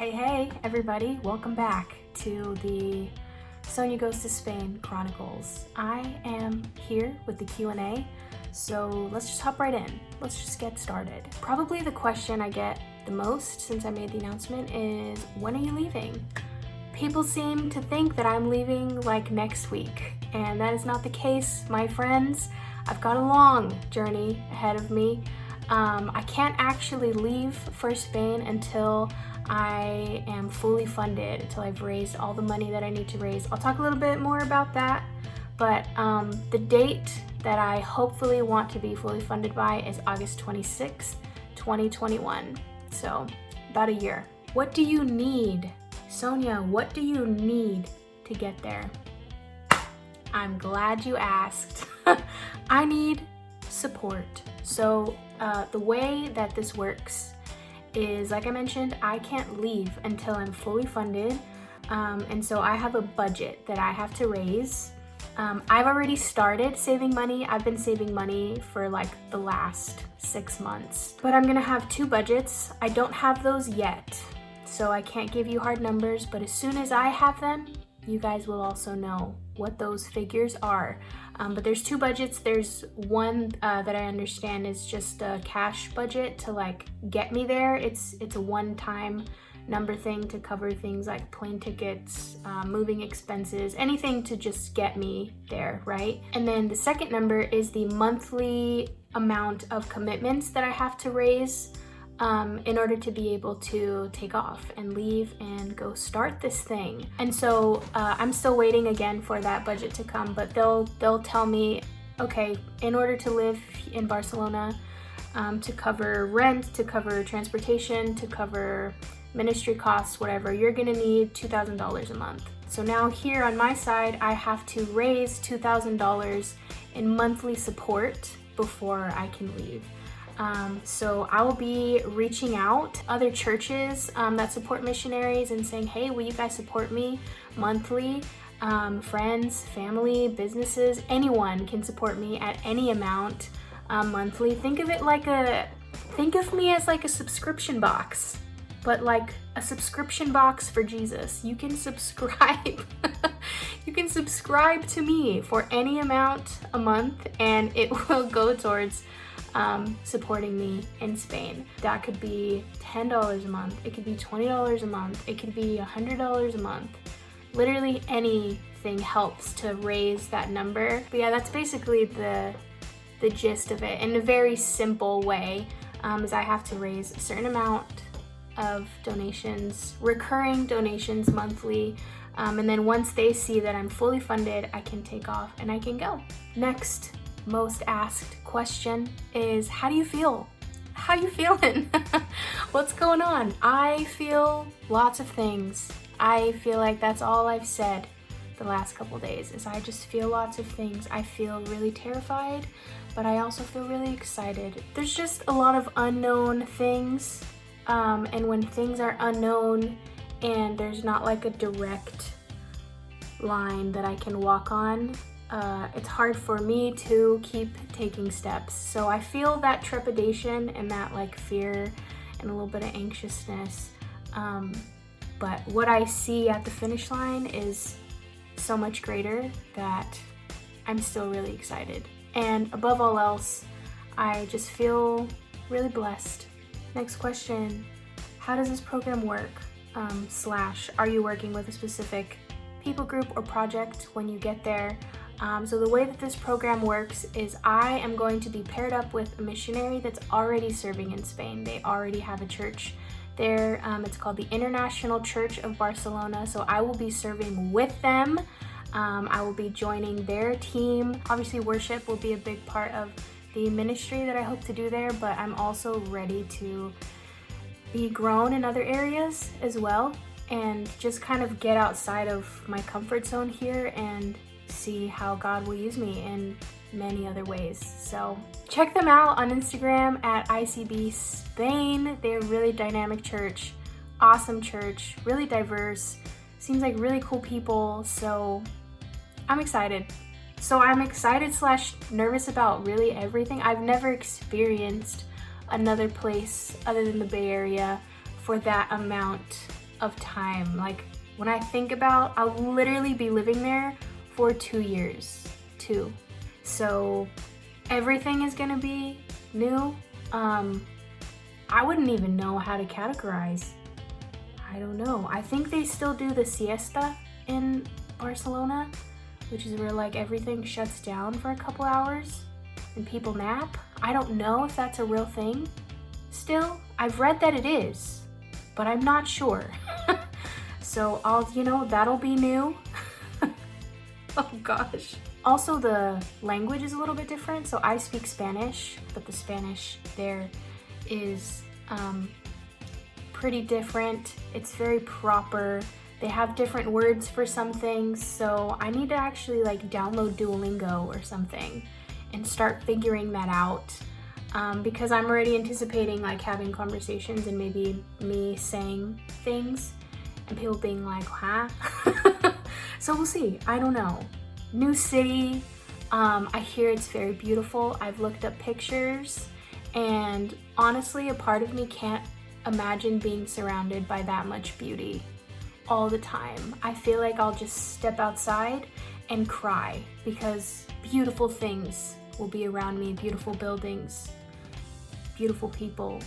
Hey everybody, welcome back to the Sonia Goes to Spain Chronicles. I am here with the Q&A, so let's just hop right in. Let's just get started. Probably the question I get the most since I made the announcement is, when are you leaving? People seem to think that I'm leaving like next week, and that is not the case, my friends. I've got a long journey ahead of me. I can't actually leave for Spain until I am fully funded, until I've raised all the money that I need to raise. I'll talk a little bit more about that, but the date that I hopefully want to be fully funded by is August 26th, 2021. So about a year. What do you need? Sonia, what do you need to get there? I'm glad you asked. I need support. So the way that this works is, like I mentioned, I can't leave until I'm fully funded, and so I have a budget that I have to raise. I've already started saving money. I've been saving money for like the last 6 months, but I'm gonna have 2 budgets. I don't have those yet, so I can't give you hard numbers, but as soon as I have them, you guys will also know what those figures are. But there's 2 budgets. There's one that I understand is just a cash budget to like get me there. It's a one-time number thing to cover things like plane tickets, moving expenses, anything to just get me there, right? And then the second number is the monthly amount of commitments that I have to raise in order to be able to take off and leave and go start this thing. And so I'm still waiting again for that budget to come, but they'll tell me, okay, in order to live in Barcelona, to cover rent, to cover transportation, to cover ministry costs, whatever, you're gonna need $2,000 a month. So now here on my side, I have to raise $2,000 in monthly support before I can leave. So I will be reaching out to other churches that support missionaries and saying, hey, will you guys support me monthly? Friends, family, businesses, anyone can support me at any amount monthly. Think of me as like a subscription box, but like a subscription box for Jesus. You can subscribe. You can subscribe to me for any amount a month, and it will go towards supporting me in Spain. That could be $10 a month, it could be $20 a month, it could be $100 a month. Literally anything helps to raise that number. But yeah, that's basically the gist of it in a very simple way. Is I have to raise a certain amount of donations, recurring donations monthly, and then once they see that I'm fully funded, I can take off and I can go. Next most asked question is, how do you feel? How you feeling? What's going on? I feel lots of things. I feel like that's all I've said the last couple days, is I just feel lots of things. I feel really terrified, but I also feel really excited. There's just a lot of unknown things, and when things are unknown and there's not like a direct line that I can walk on, it's hard for me to keep taking steps. So I feel that trepidation and that like fear and a little bit of anxiousness. But what I see at the finish line is so much greater that I'm still really excited. And above all else, I just feel really blessed. Next question, how does this program work? / are you working with a specific people group or project when you get there? So the way that this program works is I am going to be paired up with a missionary that's already serving in Spain. They already have a church there. It's called the International Church of Barcelona. So I will be serving with them. I will be joining their team. Obviously, worship will be a big part of the ministry that I hope to do there, but I'm also ready to be grown in other areas as well and just kind of get outside of my comfort zone here and see how God will use me in many other ways. So check them out on Instagram at ICB Spain. They're a really dynamic church, awesome church, really diverse, seems like really cool people. So I'm excited. / nervous about really everything. I've never experienced another place other than the Bay Area for that amount of time. Like, when I think about, I'll literally be living there for 2 years, too. So everything is gonna be new. I wouldn't even know how to categorize. I don't know. I think they still do the siesta in Barcelona, which is where like everything shuts down for a couple hours and people nap. I don't know if that's a real thing still. I've read that it is, but I'm not sure. So that'll be new. Oh gosh. Also, the language is a little bit different. So I speak Spanish, but the Spanish there is pretty different. It's very proper. They have different words for some things. So I need to actually like download Duolingo or something and start figuring that out. Because I'm already anticipating like having conversations and maybe me saying things and people being like, huh? So we'll see. I don't know. New city. I hear it's very beautiful. I've looked up pictures, and honestly, a part of me can't imagine being surrounded by that much beauty all the time. I feel like I'll just step outside and cry because beautiful things will be around me, beautiful buildings, beautiful people,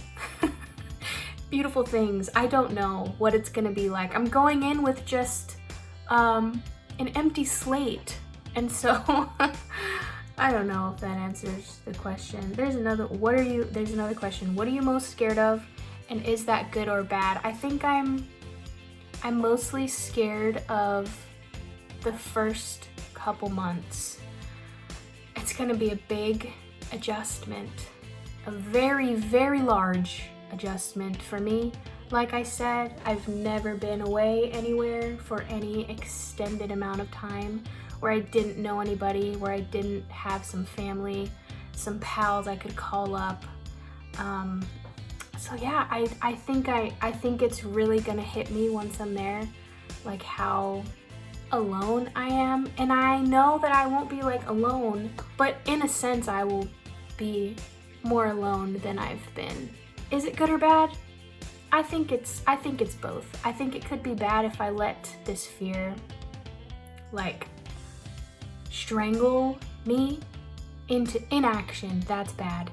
beautiful things. I don't know what it's gonna be like. I'm going in with just an empty slate. And so, I don't know if that answers the question. There's another question. What are you most scared of? And is that good or bad? I think I'm mostly scared of the first couple months. It's gonna be a big adjustment, a very, very large adjustment for me. Like I said, I've never been away anywhere for any extended amount of time where I didn't know anybody, where I didn't have some family, some pals I could call up. So yeah, I think it's really gonna hit me once I'm there, like how alone I am. And I know that I won't be like alone, but in a sense I will be more alone than I've been. Is it good or bad? I think it's both. I think it could be bad if I let this fear like strangle me into inaction. That's bad.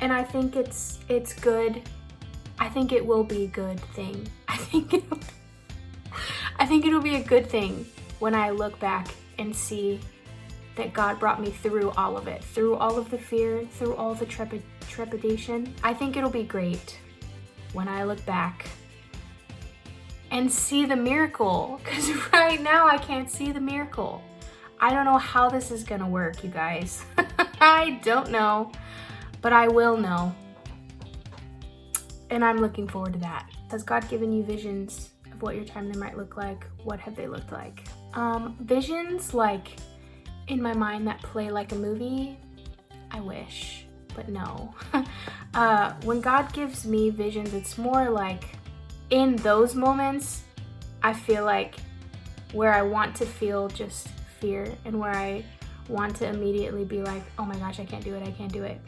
And I think it's good. I think it will be a good thing. I think it'll be a good thing when I look back and see that God brought me through all of it, through all of the fear, through all the trepidation. I think it'll be great when I look back and see the miracle, because right now I can't see the miracle. I don't know how this is gonna work, you guys. I don't know, but I will know. And I'm looking forward to that. Has God given you visions of what your timeline might look like? What have they looked like? Visions like in my mind that play like a movie, I wish, but no. When God gives me visions, it's more like in those moments, I feel like where I want to feel just fear and where I want to immediately be like, oh my gosh, I can't do it.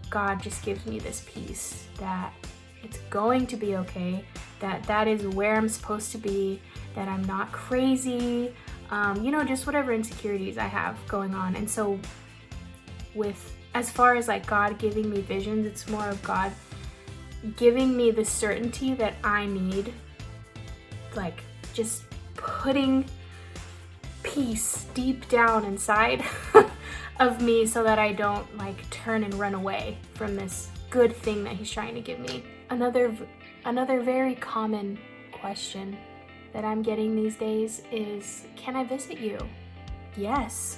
God just gives me this peace that it's going to be okay, that is where I'm supposed to be, that I'm not crazy, just whatever insecurities I have going on. And so as far as like God giving me visions, it's more of God giving me the certainty that I need, like just putting peace deep down inside of me so that I don't like turn and run away from this good thing that he's trying to give me. Another very common question that I'm getting these days is, can I visit you? Yes.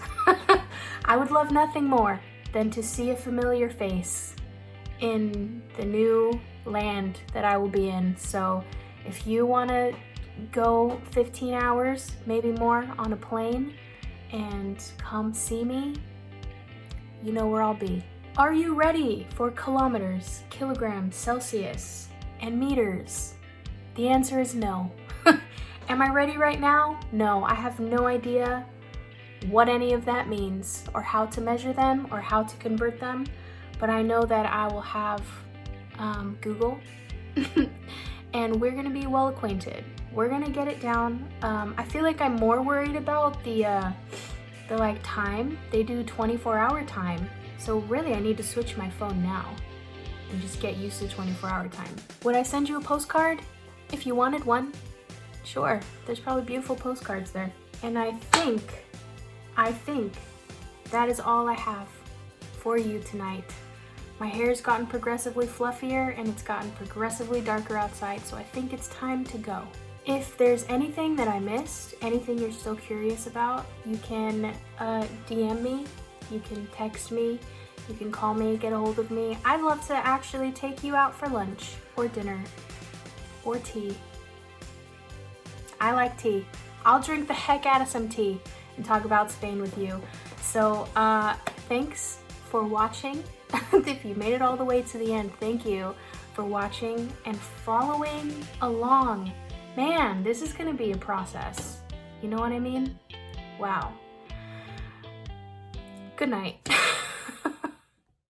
I would love nothing more than to see a familiar face in the new land that I will be in. So if you want to go 15 hours, maybe more, on a plane and come see me, you know where I'll be. Are you ready for kilometers, kilograms, Celsius, and meters? The answer is no. Am I ready right now? No, I have no idea what any of that means or how to measure them or how to convert them, but I know that I will have Google, and we're gonna be well acquainted. We're gonna get it down. I feel like I'm more worried about the like time. They do 24-hour time, so really I need to switch my phone now and just get used to 24-hour time. Would I send you a postcard if you wanted one? Sure, there's probably beautiful postcards there. And I think that is all I have for you tonight. My hair's gotten progressively fluffier and it's gotten progressively darker outside, so I think it's time to go. If there's anything that I missed, anything you're still curious about, you can DM me, you can text me, you can call me, get a hold of me. I'd love to actually take you out for lunch or dinner or tea. I like tea. I'll drink the heck out of some tea and talk about Spain with you. So thanks for watching. If you made it all the way to the end, thank you for watching and following along. Man, this is gonna be a process. You know what I mean? Wow. Good night.